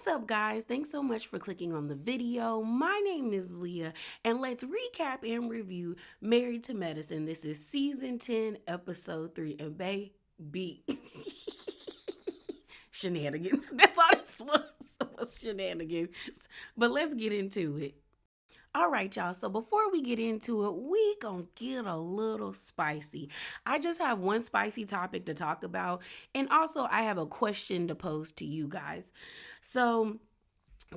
What's up, guys? Thanks so much for clicking on the video. My name is Leah, and let's recap and review Married to Medicine. This is season 10, episode 3, and baby, shenanigans. That's all this was shenanigans. But let's get into it. All right, y'all. So before we get into it, we gonna get a little spicy. I just have one spicy topic to talk about, and also I have a question to pose to you guys. So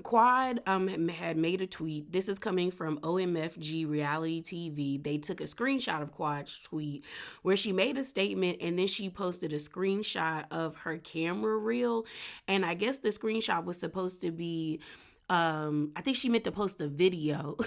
Quad had made a tweet. This is coming from OMFG Reality TV. They took a screenshot of Quad's tweet where she made a statement and then she posted a screenshot of her camera reel. And I guess the screenshot was supposed to be I think she meant to post a video,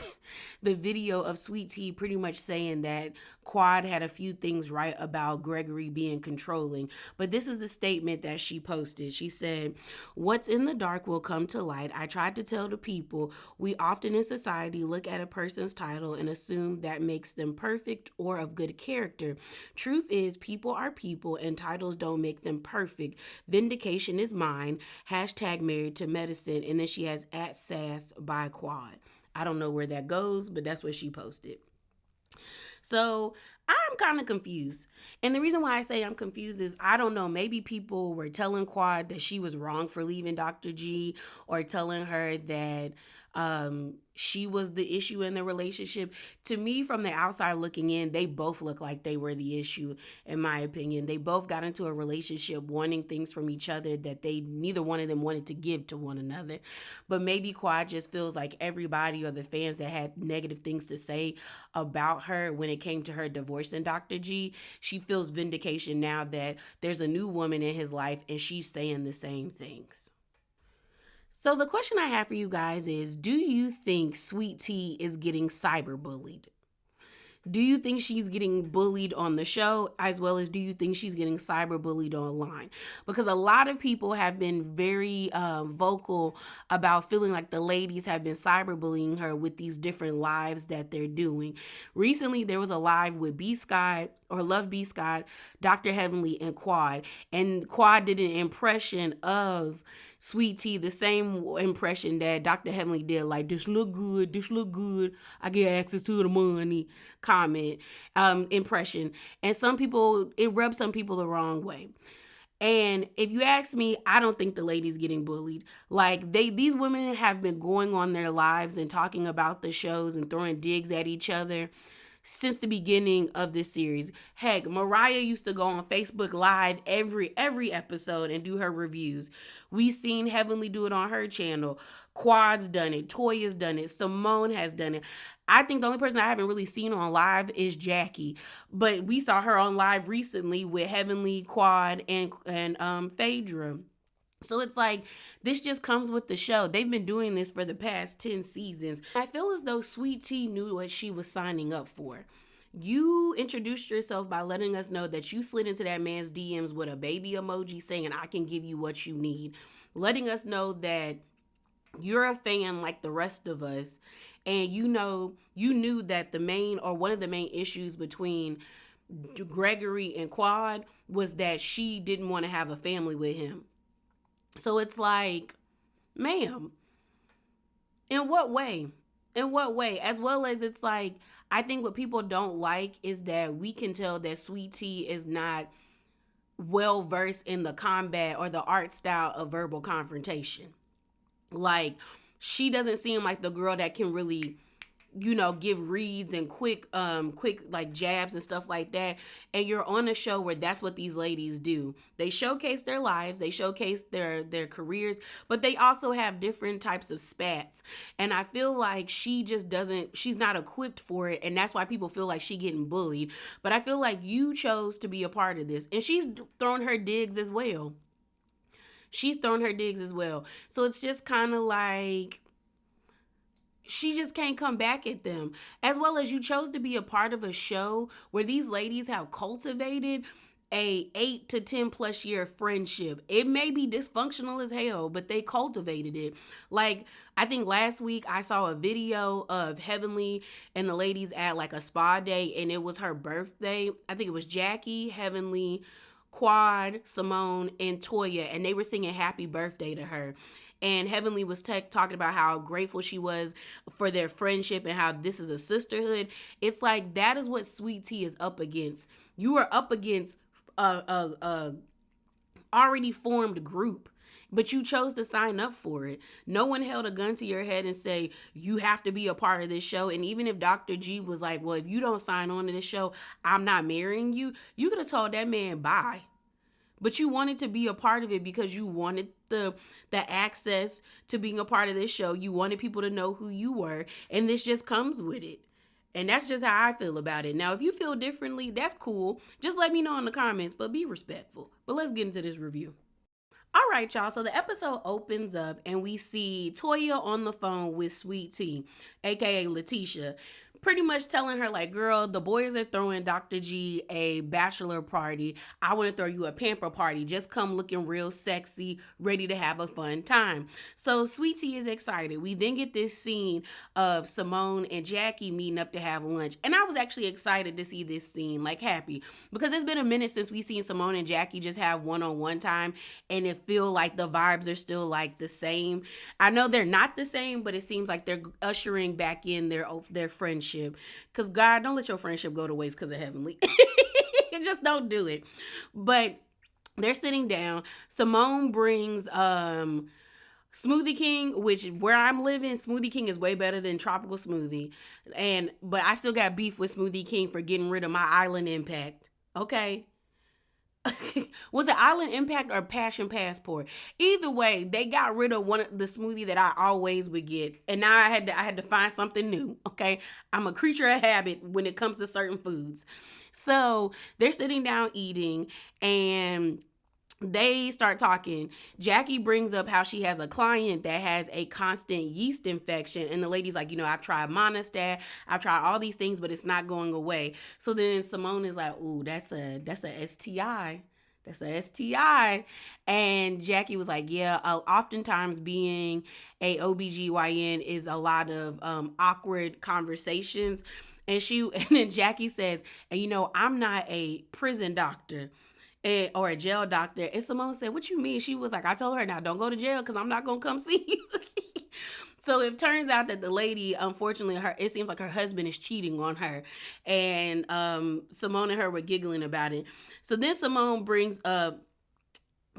the video of Sweet Tea pretty much saying that Quad had a few things right about Gregory being controlling. But this is the statement that she posted. She said, "What's in the dark will come to light. I tried to tell the people we often in society look at a person's title and assume that makes them perfect or of good character. Truth is, people are people and titles don't make them perfect. Vindication is mine. Hashtag married to medicine." And then she has @sass by Quad. I don't know where that goes, but that's what she posted. So I'm kind of confused. And the reason why I say I'm confused is I don't know. Maybe people were telling Quad that she was wrong for leaving Dr. G, or telling her that she was the issue in the relationship. To me, from the outside looking in, they both look like they were the issue, in my opinion. They both got into a relationship wanting things from each other that neither one of them wanted to give to one another. But maybe Quad just feels like everybody, or the fans that had negative things to say about her when it came to her divorcing Dr. G, she feels vindication now that there's a new woman in his life and she's saying the same things. So the question I have for you guys is, do you think Sweet Tea is getting cyberbullied? Do you think she's getting bullied on the show, as well as do you think she's getting cyberbullied online? Because a lot of people have been very vocal about feeling like the ladies have been cyberbullying her with these different lives that they're doing. Recently, there was a live with B. Scott, or Love B. Scott, Dr. Heavenly, and Quad. And Quad did an impression of Sweet Tea, the same impression that Dr. Heavenly did, like, this look good, I get access to the money, comment, impression. And it rubs some people the wrong way. And if you ask me, I don't think the lady's getting bullied. Like, these women have been going on their lives and talking about the shows and throwing digs at each other since the beginning of this series. Heck, Mariah used to go on Facebook Live every episode and do her reviews. We seen Heavenly do it on her channel. Quad's done it. Toya's done it. Simone has done it. I think the only person I haven't really seen on live is Jackie. But we saw her on live recently with Heavenly, Quad, and Phaedra. So it's like, this just comes with the show. They've been doing this for the past 10 seasons. I feel as though Sweet Tea knew what she was signing up for. You introduced yourself by letting us know that you slid into that man's DMs with a baby emoji saying, "I can give you what you need." Letting us know that you're a fan like the rest of us. And you knew that the main, or one of the main issues between Gregory and Quad was that she didn't want to have a family with him. So it's like, ma'am, in what way? In what way? As well as it's like, I think what people don't like is that we can tell that Sweet Tea is not well versed in the combat or the art style of verbal confrontation. Like, she doesn't seem like the girl that can really, give reads and quick like jabs and stuff like that. And you're on a show where that's what these ladies do. They showcase their lives, they showcase their careers, but they also have different types of spats. And I feel like she's not equipped for it, and that's why people feel like she getting bullied. But I feel like you chose to be a part of this, and she's thrown her digs as well. So it's just kind of like, she just can't come back at them. As well as, you chose to be a part of a show where these ladies have cultivated a 8 to 10 plus year friendship. It may be dysfunctional as hell, but they cultivated it. Like, I think last week I saw a video of Heavenly and the ladies at like a spa day, and it was her birthday. I think it was Jackie, Heavenly, Quad, Simone, and Toya, and they were singing happy birthday to her. and Heavenly was talking about how grateful she was for their friendship and how this is a sisterhood. It's like that is what Sweet Tea is up against. You are up against a already formed group, but you chose to sign up for it. No one held a gun to your head and say you have to be a part of this show. And even if Dr. G was like, well, if you don't sign on to this show, I'm not marrying you, you could have told that man bye. But you wanted to be a part of it because you wanted the access to being a part of this show. You wanted people to know who you were, and this just comes with it. And that's just how I feel about it. Now, if you feel differently, that's cool. Just let me know in the comments, but be respectful. But let's get into this review. All right, y'all. So the episode opens up and we see Toya on the phone with Sweet Tea, aka Letitia, pretty much telling her, like, girl, the boys are throwing Dr. G a bachelor party. I want to throw you a pamper party. Just come looking real sexy, ready to have a fun time. So Sweet Tea is excited. We then get this scene of Simone and Jackie meeting up to have lunch. And I was actually excited to see this scene, like happy, because it's been a minute since we've seen Simone and Jackie just have one-on-one time, and it feel like the vibes are still like the same. I know they're not the same, but it seems like they're ushering back in their friendship. Because God, don't let your friendship go to waste because of Heavenly. Just don't do it. But they're sitting down. Simone brings Smoothie King, which where I'm living, Smoothie King is way better than Tropical Smoothie. But I still got beef with Smoothie King for getting rid of my Island Impact. Okay. Was it Island Impact or Passion Passport? Either way, they got rid of one of the smoothie that I always would get, and now I had to find something new. Okay, I'm a creature of habit when it comes to certain foods. So they're sitting down eating, and they start talking. Jackie brings up how she has a client that has a constant yeast infection, and the lady's like, I've tried Monistat, I've tried all these things, but it's not going away. So then Simone is like, ooh, that's a STI. That's a STI. And Jackie was like, yeah, oftentimes being a OBGYN is a lot of awkward conversations. And then Jackie says, and I'm not a prison doctor. Or a jail doctor. And Simone said, what you mean? She was like, I told her, now don't go to jail because I'm not going to come see you. So it turns out that the lady, unfortunately, it seems like her husband is cheating on her. And Simone and her were giggling about it. So then Simone brings up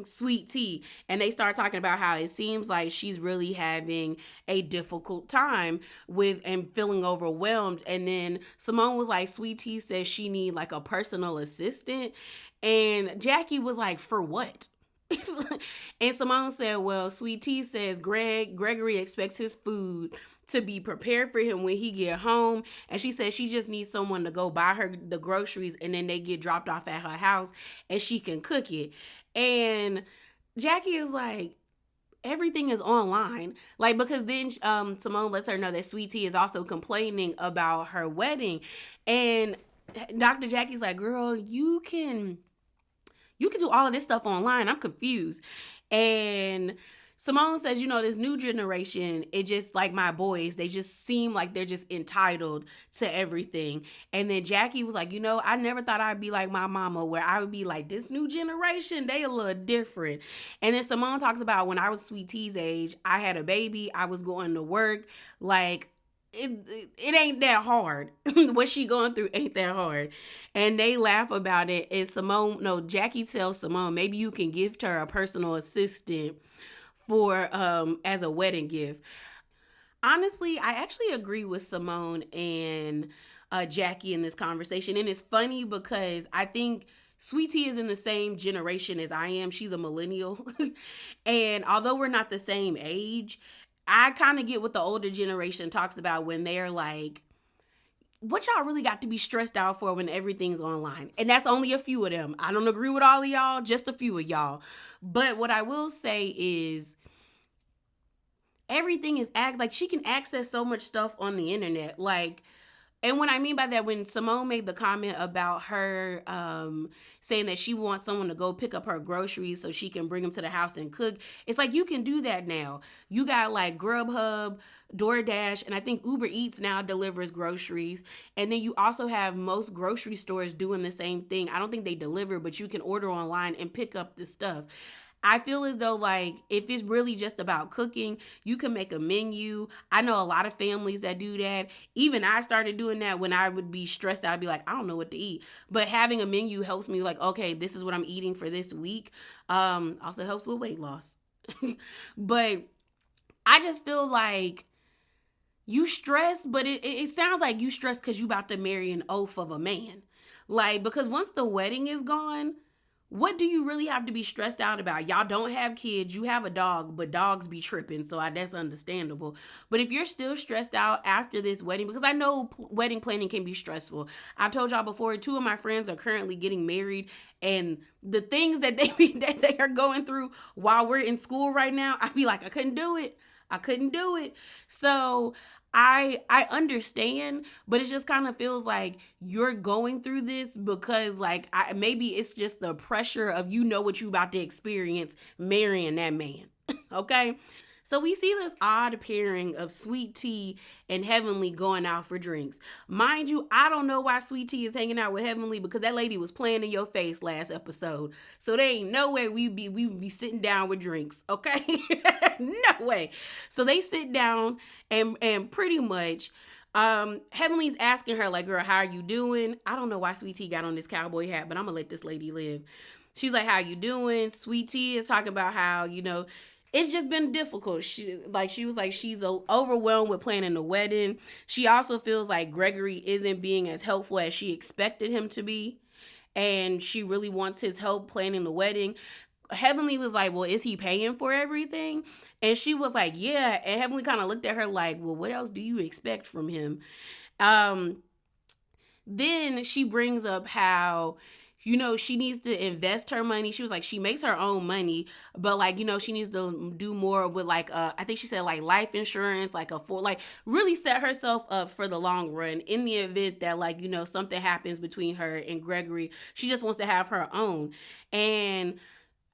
Sweet Tea, and they start talking about how it seems like she's really having a difficult time with and feeling overwhelmed. And then Simone was like, Sweet Tea says she need like a personal assistant, and Jackie was like, for what? And Simone said, well, Sweet Tea says Gregory expects his food to be prepared for him when he get home, and she says she just needs someone to go buy her the groceries, and then they get dropped off at her house and she can cook it. And Jackie is like, everything is online, like, because then Simone lets her know that Sweet Tea is also complaining about her wedding, and Dr. Jackie's like, girl, you can do all of this stuff online. I'm confused. And Simone says, this new generation, it just like my boys, they just seem like they're just entitled to everything. And then Jackie was like, I never thought I'd be like my mama, where I would be like, this new generation, they a little different. And then Simone talks about when I was Sweet Tea's age, I had a baby, I was going to work, like, it ain't that hard. What she going through ain't that hard. And they laugh about it. And Jackie tells Simone, maybe you can gift her a personal assistant for as a wedding gift. Honestly, I actually agree with Simone and Jackie in this conversation. And it's funny because I think Sweet Tea is in the same generation as I am. She's a millennial. And although we're not the same age, I kind of get what the older generation talks about when they're like, what y'all really got to be stressed out for when everything's online? And that's only a few of them. I don't agree with all of y'all, just a few of y'all. But what I will say is everything is like she can access so much stuff on the internet. Like, and what I mean by that, when Simone made the comment about her saying that she wants someone to go pick up her groceries so she can bring them to the house and cook, it's like you can do that now. You got like Grubhub, DoorDash, and I think Uber Eats now delivers groceries. And then you also have most grocery stores doing the same thing. I don't think they deliver, but you can order online and pick up the stuff. I feel as though, like, if it's really just about cooking, you can make a menu. I know a lot of families that do that. Even I started doing that when I would be stressed out. I'd be like, I don't know what to eat. But having a menu helps me, like, okay, this is what I'm eating for this week. Also helps with weight loss. But I just feel like you stress, but it sounds like you stress because you about to marry an oaf of a man. Like, because once the wedding is gone, what do you really have to be stressed out about? Y'all don't have kids, you have a dog, but dogs be tripping, so that's understandable. But if you're still stressed out after this wedding, because I know wedding planning can be stressful. I've told y'all before, two of my friends are currently getting married, and the things that that they are going through while we're in school right now, I'd be like, I couldn't do it. I couldn't do it. So I understand, but it just kind of feels like you're going through this because, like, maybe it's just the pressure of, you know, what you about to experience marrying that man. Okay. So we see this odd pairing of Sweet Tea and Heavenly going out for drinks. Mind you, I don't know why Sweet Tea is hanging out with Heavenly, because that lady was playing in your face last episode. So there ain't no way we would be sitting down with drinks, okay? No way. So they sit down and pretty much Heavenly's asking her, like, girl, how are you doing? I don't know why Sweet Tea got on this cowboy hat, but I'm gonna let this lady live. She's like, how you doing? Sweet Tea is talking about how, you know, it's just been difficult. She was like, she's overwhelmed with planning the wedding. She also feels like Gregory isn't being as helpful as she expected him to be, and she really wants his help planning the wedding. Heavenly was like, well, is he paying for everything? And she was like, yeah. And Heavenly kind of looked at her like, well, what else do you expect from him? Then she brings up how, you know, she needs to invest her money. She was like, she makes her own money, but, like, you know, she needs to do more with, like, I think she said, like, life insurance, like really set herself up for the long run in the event that, like, you know, something happens between her and Gregory. She just wants to have her own. And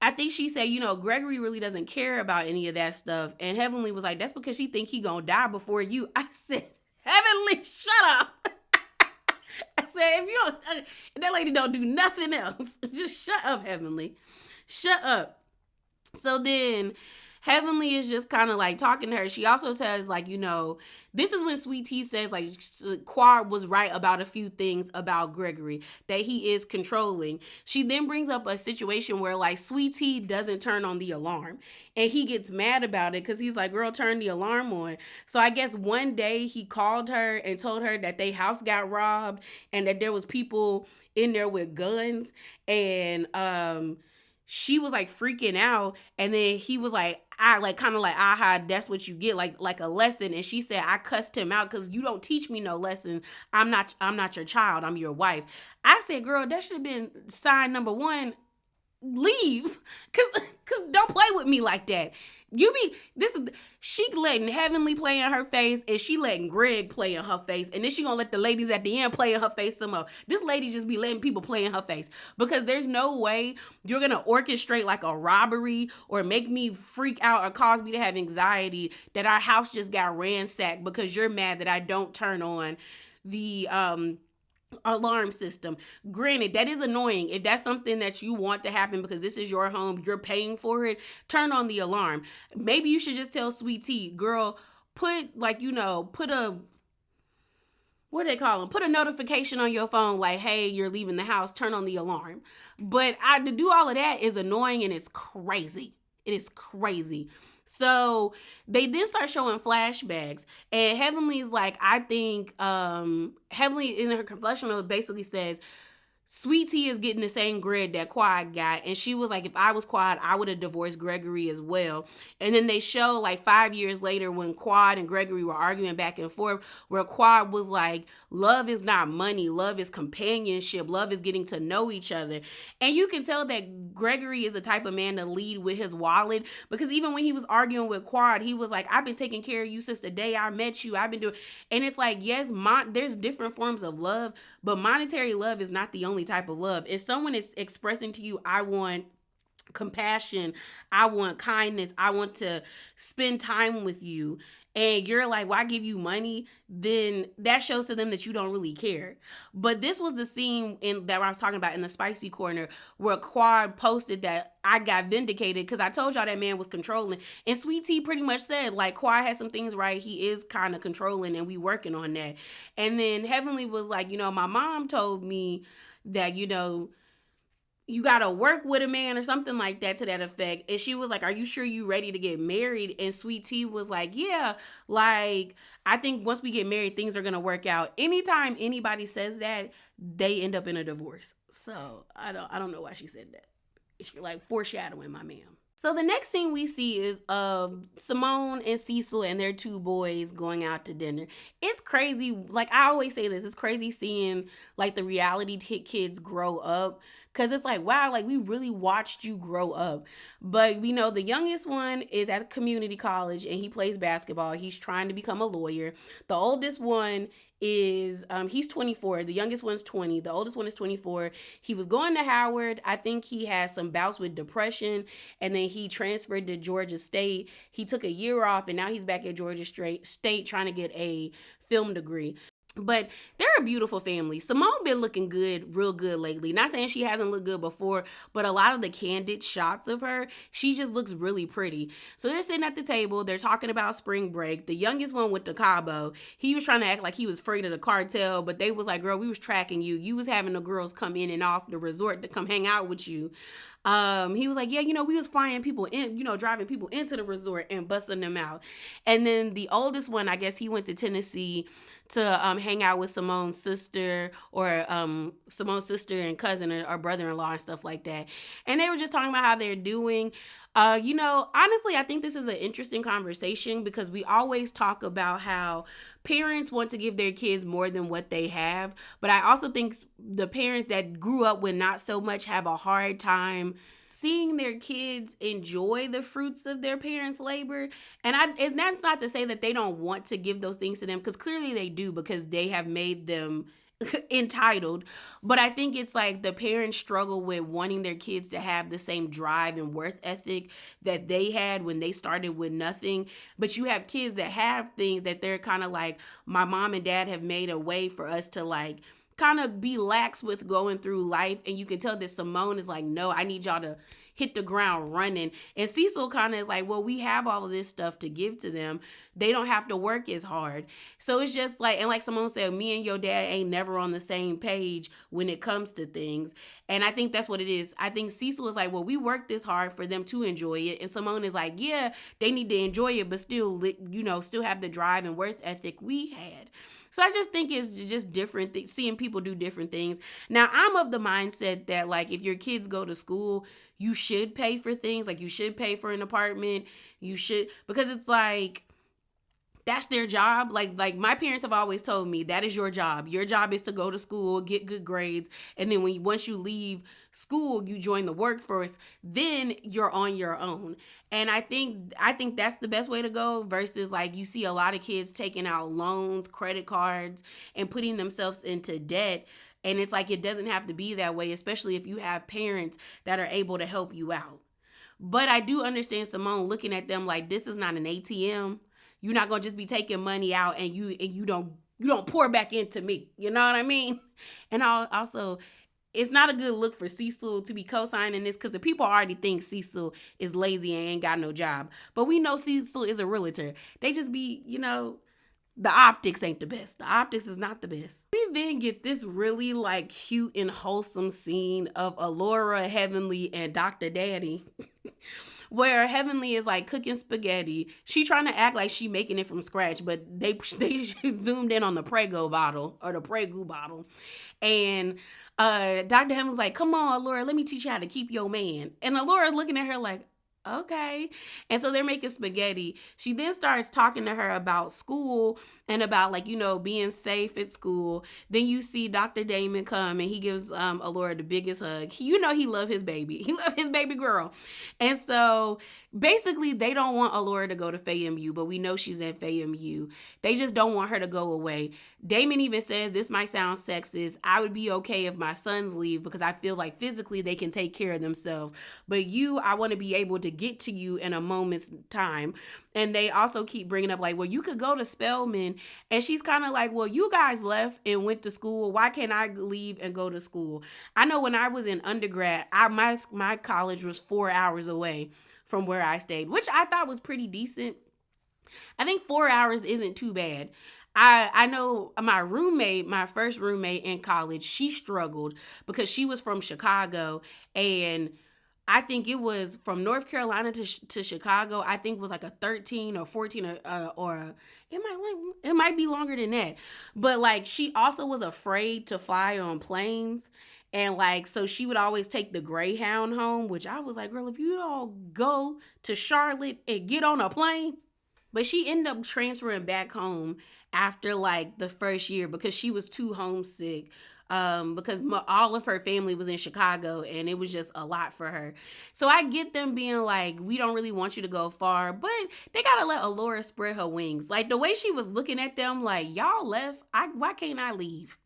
I think she said, you know, Gregory really doesn't care about any of that stuff. And Heavenly was like, that's because she think he gonna die before you. I said, Heavenly, shut up. I said, if that lady don't do nothing else, just shut up, Heavenly. Shut up. So then Heavenly is just kind of like talking to her. She also says, like, you know, this is when Sweet Tea says, like, Quad was right about a few things about Gregory, that he is controlling. She then brings up a situation where, like, Sweet Tea doesn't turn on the alarm, and he gets mad about it because he's like, girl, turn the alarm on. So I guess one day he called her and told her that their house got robbed and that there was people in there with guns, and she was like freaking out, and then he was like, I like kind of like, aha, that's what you get, like a lesson. And she said, I cussed him out because you don't teach me no lesson. I'm not your child, I'm your wife. I said, girl, that should have been sign number one. Leave, cause don't play with me like that. She letting Heavenly play in her face, and she letting Greg play in her face, and then she gonna let the ladies at the end play in her face some more. This lady just be letting people play in her face, because there's no way you're gonna orchestrate like a robbery or make me freak out or cause me to have anxiety that our house just got ransacked because you're mad that I don't turn on the alarm system. Granted, that is annoying. If that's something that you want to happen because this is your home, you're paying for it, turn on the alarm. Maybe you should just tell Sweet Tea, girl, put, like, you know, put a, what do they call them? Put a notification on your phone like, hey, you're leaving the house, turn on the alarm. But to do all of that is annoying, and it's crazy. It is crazy. So they then start showing flashbacks, and Heavenly's like, I think Heavenly in her confessional basically says Sweet Tea is getting the same grid that Quad got. And she was like, if I was Quad, I would have divorced Gregory as well. And then they show like 5 years later when Quad and Gregory were arguing back and forth, where Quad was like, love is not money. Love is companionship. Love is getting to know each other. And you can tell that Gregory is the type of man to lead with his wallet, because even when he was arguing with Quad, he was like, I've been taking care of you since the day I met you. I've been doing, and it's like, yes, there's different forms of love, but monetary love is not the only type of love. If someone is expressing to you, I want compassion, I want kindness, I want to spend time with you, and you're like, well, I give you money, then that shows to them that you don't really care. But this was the scene in that I was talking about in the spicy corner where Quad posted that I got vindicated because I told y'all that man was controlling. And Sweet Tea pretty much said, like, Quad has some things right. He is kind of controlling and we working on that. And then Heavenly was like, my mom told me that, you gotta work with a man or something like that to that effect. And she was like, are you sure you ready to get married? And Sweet Tea was like, yeah, like, I think once we get married, things are gonna work out. Anytime anybody says that, they end up in a divorce. So I don't know why she said that. She like foreshadowing my ma'am. So the next scene we see is Simone and Cecil and their two boys going out to dinner. It's crazy. Like I always say this, it's crazy seeing like the reality kids grow up. Cause it's like, wow, like we really watched you grow up. But we know the youngest one is at community college and he plays basketball. He's trying to become a lawyer. The oldest one is he's 24. The youngest one's 20. The oldest one is 24. He was going to Howard. I think he had some bouts with depression, and then he transferred to Georgia State. He took a year off, and now he's back at Georgia State trying to get a film degree. But they're a beautiful family. Simone been looking good, real good lately. Not saying she hasn't looked good before, but a lot of the candid shots of her, she just looks really pretty. So they're sitting at the table. They're talking about spring break. The youngest one with the Cabo, he was trying to act like he was afraid of the cartel, but they was like, girl, we was tracking you. You was having the girls come in and off the resort to come hang out with you. He was like, yeah, we was flying people in, driving people into the resort and busting them out. And then the oldest one, I guess he went to Tennessee to hang out with Simone's sister or Simone's sister and cousin or brother-in-law and stuff like that. And they were just talking about how they're doing. Honestly, I think this is an interesting conversation because we always talk about how parents want to give their kids more than what they have. But I also think the parents that grew up with not so much have a hard time seeing their kids enjoy the fruits of their parents' labor. And that's not to say that they don't want to give those things to them, because clearly they do, because they have made them entitled. But I think it's like the parents struggle with wanting their kids to have the same drive and worth ethic that they had when they started with nothing. But you have kids that have things that they're kind of like, my mom and dad have made a way for us to like kind of be lax with going through life. And you can tell that Simone is like, no, I need y'all to hit the ground running. And Cecil kind of is like, well, we have all of this stuff to give to them. They don't have to work as hard. So it's just like, and like Simone said, me and your dad ain't never on the same page when it comes to things. And I think that's what it is. I think Cecil is like, well, we worked this hard for them to enjoy it. And Simone is like, yeah, they need to enjoy it, but still, still have the drive and worth ethic we had. So I just think it's just different, seeing people do different things. Now, I'm of the mindset that, like, if your kids go to school, you should pay for things. Like, you should pay for an apartment. You should, because it's like, that's their job. Like my parents have always told me, that is your job. Your job is to go to school, get good grades, and then once you leave school, you join the workforce, then you're on your own. And I think that's the best way to go, versus like you see a lot of kids taking out loans, credit cards, and putting themselves into debt. And it's like, it doesn't have to be that way, especially if you have parents that are able to help you out. But I do understand Simone looking at them like, this is not an ATM. You're not going to just be taking money out and you don't pour back into me. You know what I mean? And also, it's not a good look for Cecil to be co-signing this, because the people already think Cecil is lazy and ain't got no job. But we know Cecil is a realtor. They just be, the optics ain't the best. The optics is not the best. We then get this really like cute and wholesome scene of Alora, Heavenly, and Dr. Daddy. Where Heavenly is like cooking spaghetti. She trying to act like she making it from scratch, but they zoomed in on the Prego bottle or the Prego bottle. And Dr. Heavenly's like, come on, Laura, let me teach you how to keep your man. And Laura's looking at her like, Okay. And so they're making spaghetti. She then starts talking to her about school and about, like, being safe at school. Then you see Dr. Damon come and he gives Alora the biggest hug. He loved his baby. He loved his baby girl. And so basically they don't want Alora to go to FAMU, but we know she's in FAMU. They just don't want her to go away. Damon even says, this might sound sexist, I would be okay if my sons leave because I feel like physically they can take care of themselves. But I want to be able to get to you in a moment's time. And they also keep bringing up, like, well, you could go to Spelman. And she's kind of like, well, you guys left and went to school. Why can't I leave and go to school? I know when I was in undergrad, my college was 4 hours away from where I stayed, which I thought was pretty decent. I think 4 hours isn't too bad. I know my first roommate in college, she struggled because she was from Chicago, and I think it was from North Carolina to Chicago. I think it was like a 13 or 14 or it might be longer than that. But like she also was afraid to fly on planes. And like, so she would always take the Greyhound home, which I was like, girl, if you don't go to Charlotte and get on a plane. But she ended up transferring back home after like the first year because she was too homesick. Because all of her family was in Chicago and it was just a lot for her. So I get them being like, we don't really want you to go far, but they gotta let Alora spread her wings. Like the way she was looking at them, like, y'all left, why can't I leave?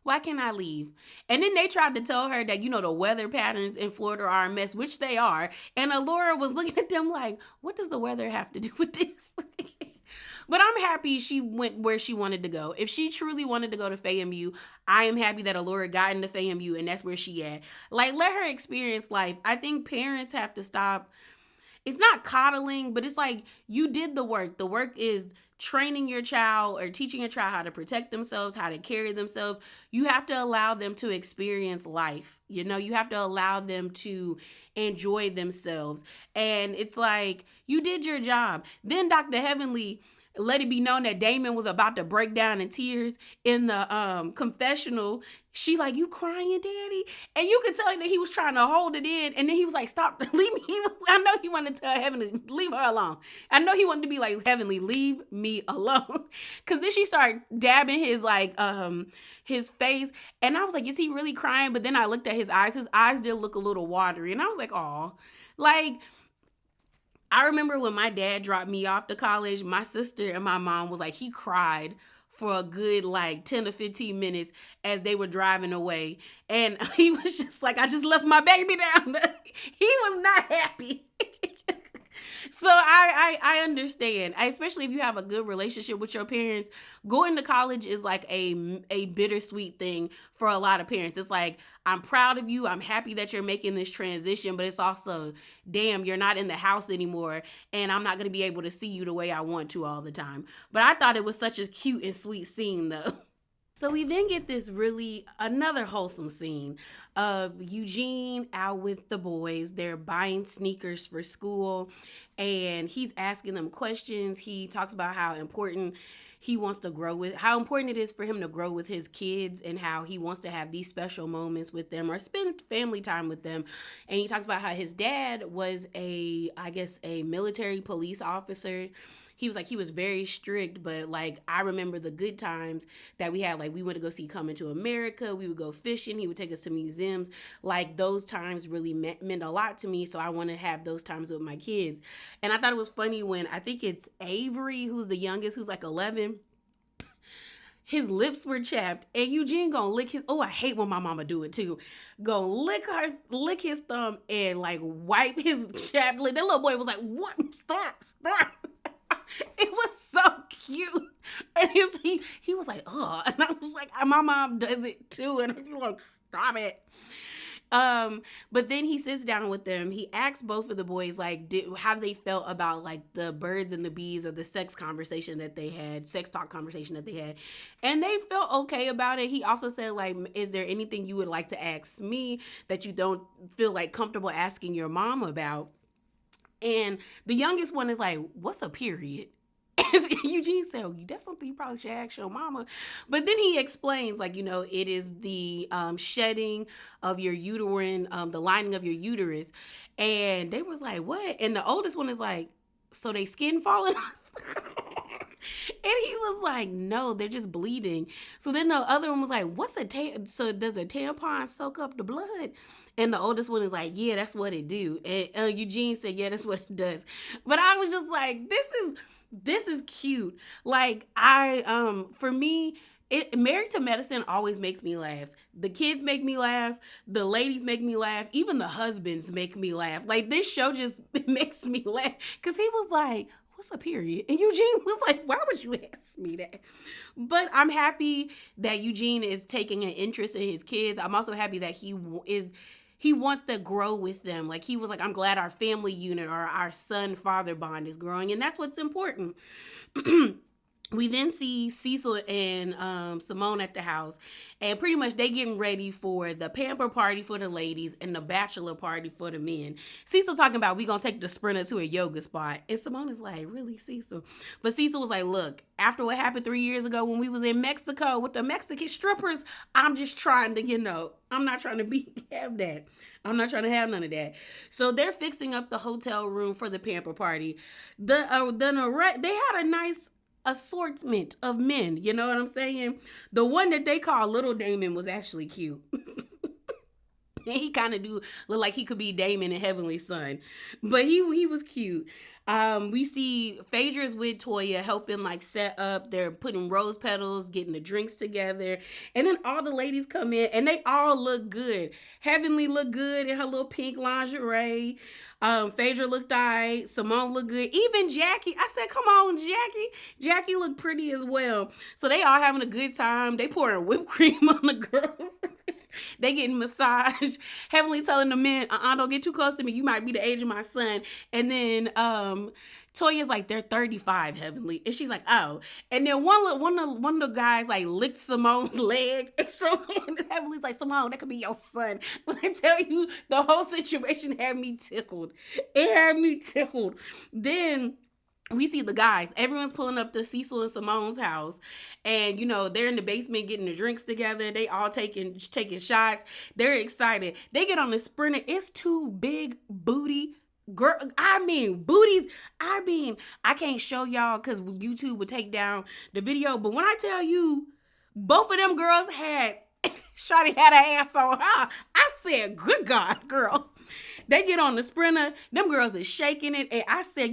Why can't I leave? And then they tried to tell her that, the weather patterns in Florida are a mess, which they are. And Alora was looking at them like, what does the weather have to do with this? But I'm happy she went where she wanted to go. If she truly wanted to go to FAMU, I am happy that Alora got into FAMU and that's where she at. Like, let her experience life. I think parents have to stop. It's not coddling, but it's like you did the work. The work is training your child or teaching your child how to protect themselves, how to carry themselves. You have to allow them to experience life. You have to allow them to enjoy themselves. And it's like, you did your job. Then Dr. Heavenly let it be known that Damon was about to break down in tears in the confessional. She like, you crying, daddy? And you could tell that he was trying to hold it in. And then he was like, stop, leave me. I know he wanted to tell Heavenly, leave her alone. I know he wanted to be like, Heavenly, leave me alone. Because then she started dabbing his like his face. And I was like, is he really crying? But then I looked at his eyes. His eyes did look a little watery. And I was like, aw. Like, I remember when my dad dropped me off to college, my sister and my mom was like, he cried for a good like 10 to 15 minutes as they were driving away. And he was just like, I just left my baby down. He was not happy. So I understand, especially if you have a good relationship with your parents. Going to college is like a bittersweet thing for a lot of parents. It's like, I'm proud of you. I'm happy that you're making this transition, but it's also, damn, you're not in the house anymore, and I'm not going to be able to see you the way I want to all the time. But I thought it was such a cute and sweet scene, though. So we then get another wholesome scene of Eugene out with the boys. They're buying sneakers for school and he's asking them questions. He talks about how important it is for him to grow with his kids and how he wants to have these special moments with them or spend family time with them. And he talks about how his dad was a military police officer. He was like, he was very strict, but like, I remember the good times that we had. Like, we went to go see Coming to America. We would go fishing. He would take us to museums. Like, those times really meant a lot to me. So I want to have those times with my kids. And I thought it was funny when I think it's Avery, who's the youngest, who's like 11. His lips were chapped, and Eugene gonna lick his. Oh, I hate when my mama do it too. Go lick his thumb and like wipe his chapped lip. That little boy was like, "What? Stop!" It was so cute, and he was like, "Ugh," and I was like, "My mom does it too," and I'm like, "Stop it." But then he sits down with them. He asks both of the boys like how they felt about like the birds and the bees or the sex talk conversation that they had, and they felt okay about it. He also said like, is there anything you would like to ask me that you don't feel like comfortable asking your mom about? And the youngest one is like, what's a period? Eugene said, oh, that's something you probably should ask your mama. But then he explains, like, it is the shedding of your uterine, the lining of your uterus. And they was like, what? And the oldest one is like, so they skin falling off? And he was like, no, they're just bleeding. So then the other one was like, what's so does a tampon soak up the blood? And the oldest one is like, yeah, that's what it do. And Eugene said, yeah, that's what it does. But I was just like, this is cute. Like, for me, Married to Medicine always makes me laugh. The kids make me laugh. The ladies make me laugh. Even the husbands make me laugh. Like, this show just makes me laugh. Because he was like, what's a period? And Eugene was like, why would you ask me that? But I'm happy that Eugene is taking an interest in his kids. I'm also happy that he wants to grow with them. Like, he was like, I'm glad our family unit or our son-father bond is growing. And that's what's important. We then see Cecil and Simone at the house, and pretty much they getting ready for the pamper party for the ladies and the bachelor party for the men. Cecil talking about, we gonna take the Sprinter to a yoga spot, and Simone is like, really, Cecil? But Cecil was like, look, after what happened 3 years ago when we was in Mexico with the Mexican strippers, I'm just trying to, I'm not trying to have that. I'm not trying to have none of that. So they're fixing up the hotel room for the pamper party. They had a nice assortment of men, you know what I'm saying? The one that they call Little Damon was actually cute. And he kind of do look like he could be Damon in Heavenly Son, but he was cute. We see Phaedra's with Toya helping like set up. They're putting rose petals, getting the drinks together, and then all the ladies come in and they all look good. Heavenly looked good in her little pink lingerie. Phaedra looked alright. Simone looked good. Even Jackie. I said, come on, Jackie. Jackie looked pretty as well. So they all having a good time. They pouring whipped cream on the girls. They getting massaged. Heavenly telling the men, don't get too close to me. You might be the age of my son. And then Toya's like, they're 35, Heavenly. And she's like, oh. And then one of the guys like licked Simone's leg. And so Heavenly's like, Simone, that could be your son. When I tell you, the whole situation had me tickled. It had me tickled. Then we see the guys. Everyone's pulling up to Cecil and Simone's house. And, they're in the basement getting the drinks together. They all taking shots. They're excited. They get on the Sprinter. It's two big booty girl. Booties. I can't show y'all because YouTube would take down the video. But when I tell you, both of them girls had, Shawty had her ass on her. I said, good God, girl. They get on the Sprinter. Them girls is shaking it. And I said,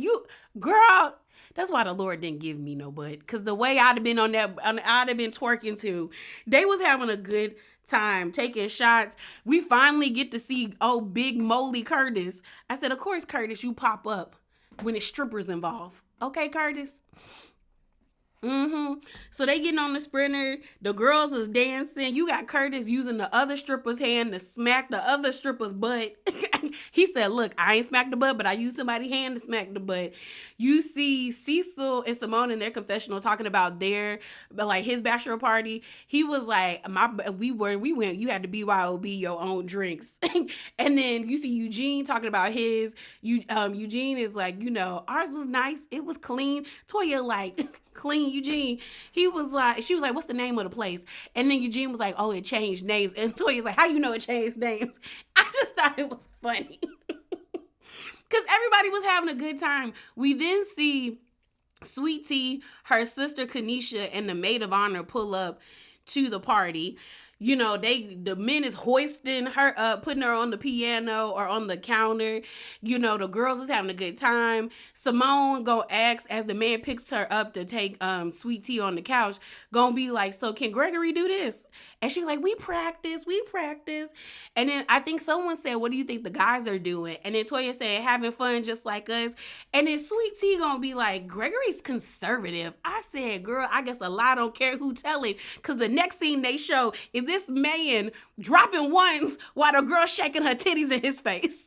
girl, that's why the Lord didn't give me no butt. Because the way I'd have been on that, I'd have been twerking too. They was having a good time, taking shots. We finally get to see, big Molly Curtis. I said, of course, Curtis, you pop up when it's strippers involved. Okay, Curtis? So they getting on the Sprinter. The girls is dancing. You got Curtis using the other stripper's hand to smack the other stripper's butt. He said, look, I ain't smacked the butt, but I used somebody's hand to smack the butt. You see Cecil and Simone in their confessional talking about his bachelor party. He was like, we went, you had to BYOB your own drinks. And then you see Eugene talking about his. Eugene is like, ours was nice. It was clean. Toya like, clean. Eugene, she was like, what's the name of the place? And then Eugene was like, oh, it changed names. And Toya's like, how you know it changed names? I just thought it was funny. Because everybody was having a good time. We then see Sweet Tea, her sister Kanisha, and the maid of honor pull up to the party. The men is hoisting her up, putting her on the piano or on the counter. The girls is having a good time. Simone go ask as the man picks her up to take Sweet Tea on the couch, gonna be like, so can Gregory do this? And she's like, we practice. And then I think someone said, what do you think the guys are doing? And then Toya said, having fun just like us. And then Sweet Tea gonna be like, Gregory's conservative. I said, girl, I guess a lie don't care who tell it. Because the next scene they show is this man dropping ones while the girl shaking her titties in his face.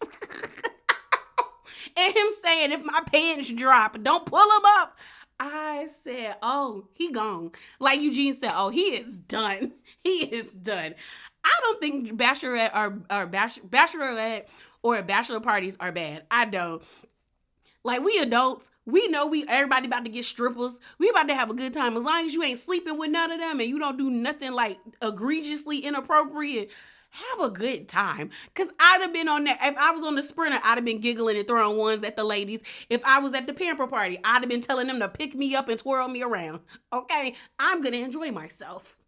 And him saying, if my pants drop, don't pull them up. I said, oh, he gone. Like Eugene said, oh, he is done. He is done. I don't think bachelorette or bachelor parties are bad. I don't. Like, we adults, we know everybody about to get strippers. We about to have a good time. As long as you ain't sleeping with none of them and you don't do nothing like egregiously inappropriate, have a good time. Cause I'd have been on that. If I was on the Sprinter, I'd have been giggling and throwing ones at the ladies. If I was at the pamper party, I'd have been telling them to pick me up and twirl me around. Okay, I'm gonna enjoy myself.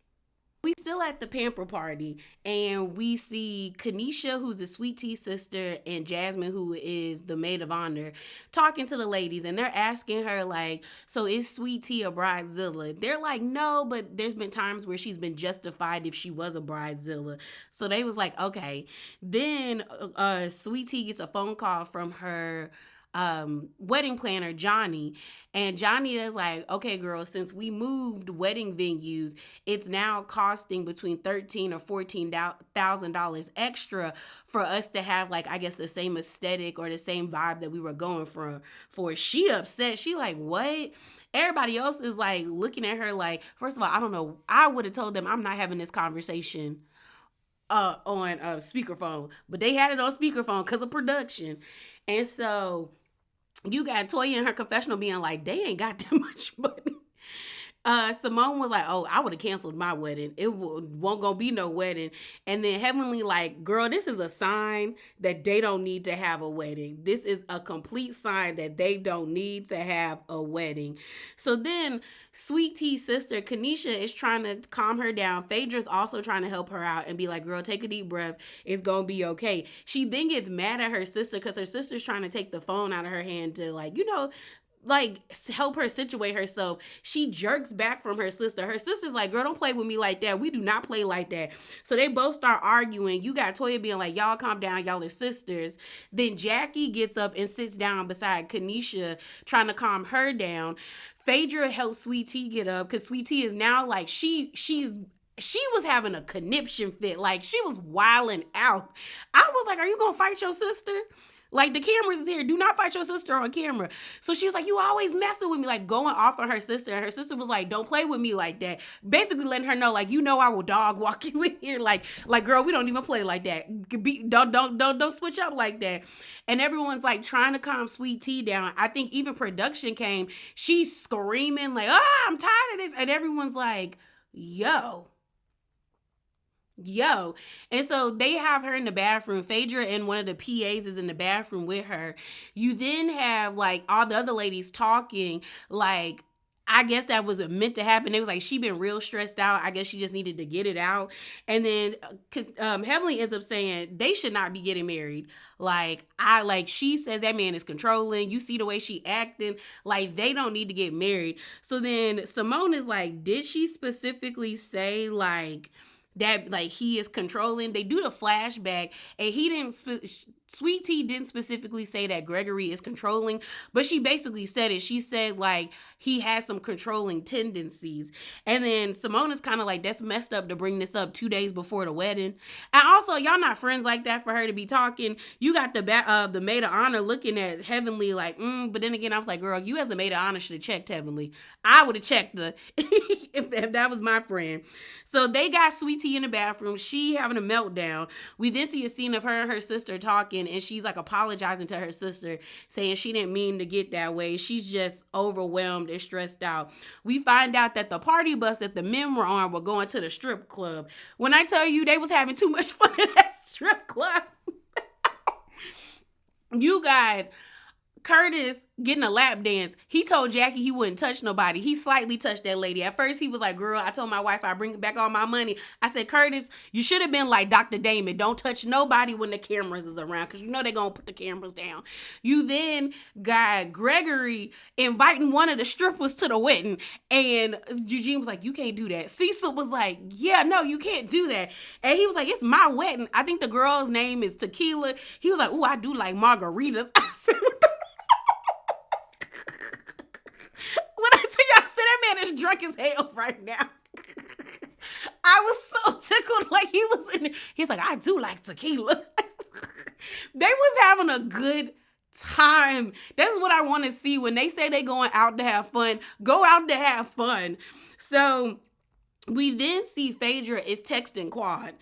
We still at the pamper party, and we see Kanisha, who's a Sweet Tea sister, and Jasmine, who is the maid of honor, talking to the ladies, and they're asking her like, so is Sweet Tea a bridezilla? They're like, no, but there's been times where she's been justified if she was a bridezilla. So they was like, okay. Then Sweet Tea gets a phone call from her wedding planner, Johnny, and Johnny is like, okay, girl, since we moved wedding venues, it's now costing between $13,000 or $14,000 extra for us to have, like, I guess the same aesthetic or the same vibe that we were going for. She upset. She like, what? Everybody else is like looking at her like, first of all, I don't know. I would have told them I'm not having this conversation on speakerphone, but they had it on speakerphone because of production. And so you got Toya in her confessional being like, they ain't got that much money. Simone was like, oh, I would have canceled my wedding. It won't gonna be no wedding. And then Heavenly like, girl, this is a sign that they don't need to have a wedding. This is a complete sign that they don't need to have a wedding. So then Sweet Tea's sister, Kanisha, is trying to calm her down. Phaedra's also trying to help her out and be like, girl, take a deep breath. It's gonna be okay. She then gets mad at her sister because her sister's trying to take the phone out of her hand to like help her situate herself. She jerks back from her sister. Her sister's like, girl, don't play with me like that. We do not play like that. So they both start arguing. You got Toya being like, y'all calm down. Y'all are sisters. Then Jackie gets up and sits down beside Kanisha, trying to calm her down. Phaedra helps Sweet Tea get up because Sweet Tea is now like, she was having a conniption fit. Like, she was wilding out. I was like, are you gonna fight your sister? Like, the cameras is here. Do not fight your sister on camera. So she was like, you always messing with me, like going off on her sister. And her sister was like, don't play with me like that. Basically letting her know, like, I will dog walk you in here. Like, girl, we don't even play like that. Don't switch up like that. And everyone's like trying to calm Sweet Tea down. I think even production came. She's screaming like, I'm tired of this. And everyone's like, yo. And so they have her in the bathroom. Phaedra and one of the PAs is in the bathroom with her. You then have like all the other ladies talking, like, I guess that was meant to happen. It was like, she been real stressed out. I guess she just needed to get it out. And then Heavenly ends up saying they should not be getting married. She says that man is controlling. You see the way she acting. Like, they don't need to get married. So then Simone is like, did she specifically say like that, like, he is controlling? They do the flashback, and he didn't Sweet Tea didn't specifically say that Gregory is controlling, but she basically said it. She said, like, he has some controlling tendencies. And then Simone is kind of like, that's messed up to bring this up 2 days before the wedding. And also, y'all not friends like that for her to be talking. You got the maid of honor looking at Heavenly like, but then again, I was like, girl, you as the maid of honor should have checked Heavenly. I would have checked her if that was my friend. So they got Sweet Tea in the bathroom. She having a meltdown. We then see a scene of her and her sister talking, and she's like apologizing to her sister, saying she didn't mean to get that way. She's just overwhelmed and stressed out. We find out that the party bus that the men were on were going to the strip club. When I tell you they was having too much fun at that strip club. You got Curtis getting a lap dance. He told Jackie he wouldn't touch nobody. He slightly touched that lady. At first, he was like, girl, I told my wife I bring back all my money. I said, Curtis, you should have been like Dr. Damon. Don't touch nobody when the cameras is around, because you know they're going to put the cameras down. You then got Gregory inviting one of the strippers to the wedding, and Eugene was like, you can't do that. Cecil was like, yeah, no, you can't do that. And he was like, it's my wedding. I think the girl's name is Tequila. He was like, ooh, I do like margaritas. I said, that man is drunk as hell right now. I was so tickled. Like, he was in there. He's like, I do like tequila. They was having a good time. That's what I want to see. When they say they going out to have fun, go out to have fun. So We then see Phaedra is texting Quad.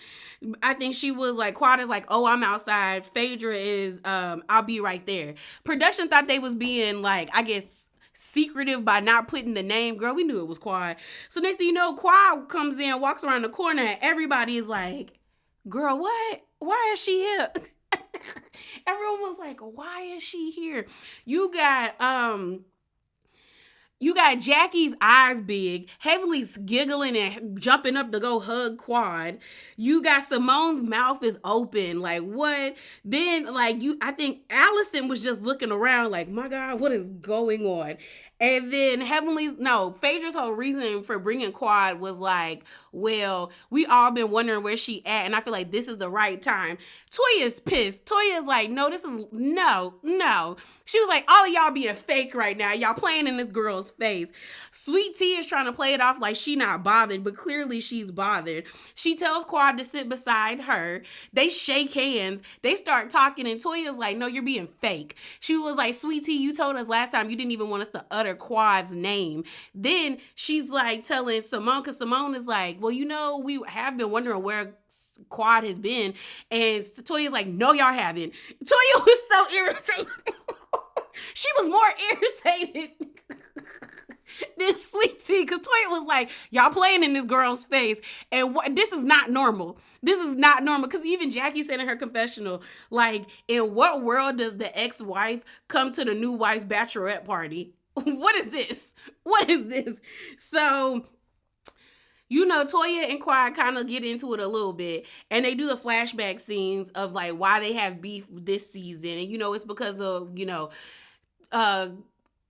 I think she was like, Quad is like, oh, I'm outside. Phaedra is, I'll be right there. Production thought they was being like, I guess, secretive by not putting the name. Girl, we knew it was Quad. So next thing you know, Quad comes in, walks around the corner, and everybody is like, girl, what? Why is she here? Everyone was like, why is she here? You got Jackie's eyes big, Heavenly's giggling and jumping up to go hug Quad. You got Simone's mouth is open. Like, what? Then, I think Allison was just looking around like, my God, what is going on? And then Phaedra's whole reason for bringing Quad was like, well, we all been wondering where she at, and I feel like this is the right time. Toya's pissed. Toya's like, no. She was like, all of y'all being fake right now. Y'all playing in this girl's face. Sweet Tea is trying to play it off like she not bothered, but clearly she's bothered. She tells Quad to sit beside her. They shake hands. They start talking, and Toya's like, no, you're being fake. She was like, Sweet Tea, you told us last time you didn't even want us to utter Quad's name. Then she's like telling Simone, because Simone is like, well, we have been wondering where Quad has been. And Toya's like, no, y'all haven't. Toya was so irritated. She was more irritated than Sweet Tea, because Toya was like, y'all playing in this girl's face, and this is not normal. This is not normal, because even Jackie said in her confessional, like, in what world does the ex-wife come to the new wife's bachelorette party? What is this? So, Toya and Quad kind of get into it a little bit, and they do the flashback scenes of like why they have beef this season, and it's because of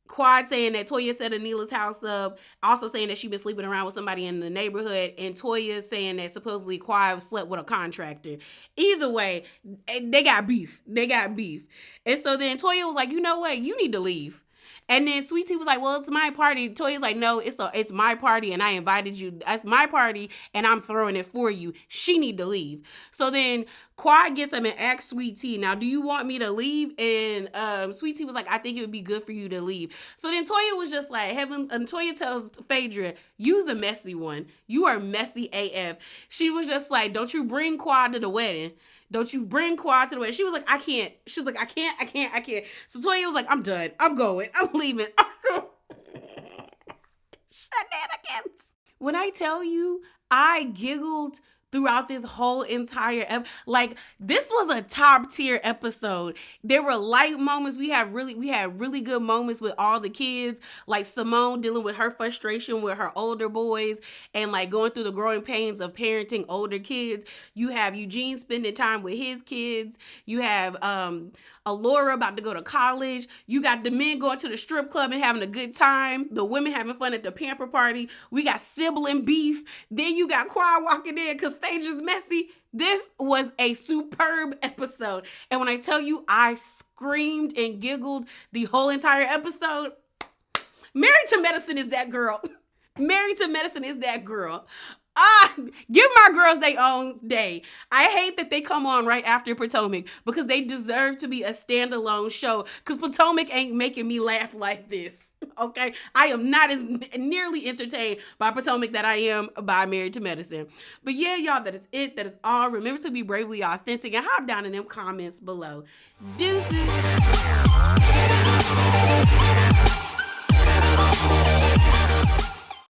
Quad saying that Toya set Anila's house up, also saying that she been sleeping around with somebody in the neighborhood, and Toya saying that supposedly Quad slept with a contractor. Either way, they got beef. And so then Toya was like, you know what? You need to leave. And then Sweet Tea was like, well, it's my party. Toya's like, no, it's my party, and I invited you. That's my party, and I'm throwing it for you. She need to leave. So then Quad gets up and asks Sweet Tea, now, do you want me to leave? And Sweet Tea was like, I think it would be good for you to leave. So then Toya was just like, Toya tells Phaedra, you's a messy one. You are messy AF. She was just like, don't you bring Quad to the wedding. Don't you bring Quad to the wedding. She was like, I can't. She was like, I can't. So Toya was like, I'm done. I'm going. I'm leaving. Shenanigans. When I tell you, I giggled throughout this whole entire this was a top tier episode. There were light moments. We had really good moments with all the kids, like Simone dealing with her frustration with her older boys and like going through the growing pains of parenting older kids. You have Eugene spending time with his kids. You have Alora about to go to college. You got the men going to the strip club and having a good time. The women having fun at the pamper party. We got sibling beef. Then you got Quad walking in because Phaedra's messy. This was a superb episode. And when I tell you I screamed and giggled the whole entire episode, Married to Medicine is that girl. Married to Medicine is that girl. Give my girls their own day. I hate that they come on right after Potomac because they deserve to be a standalone show because Potomac ain't making me laugh like this. Okay? I am not as nearly entertained by Potomac that I am by Married to Medicine. But yeah, y'all, that is it. That is all. Remember to be bravely authentic and hop down in them comments below. Deuces.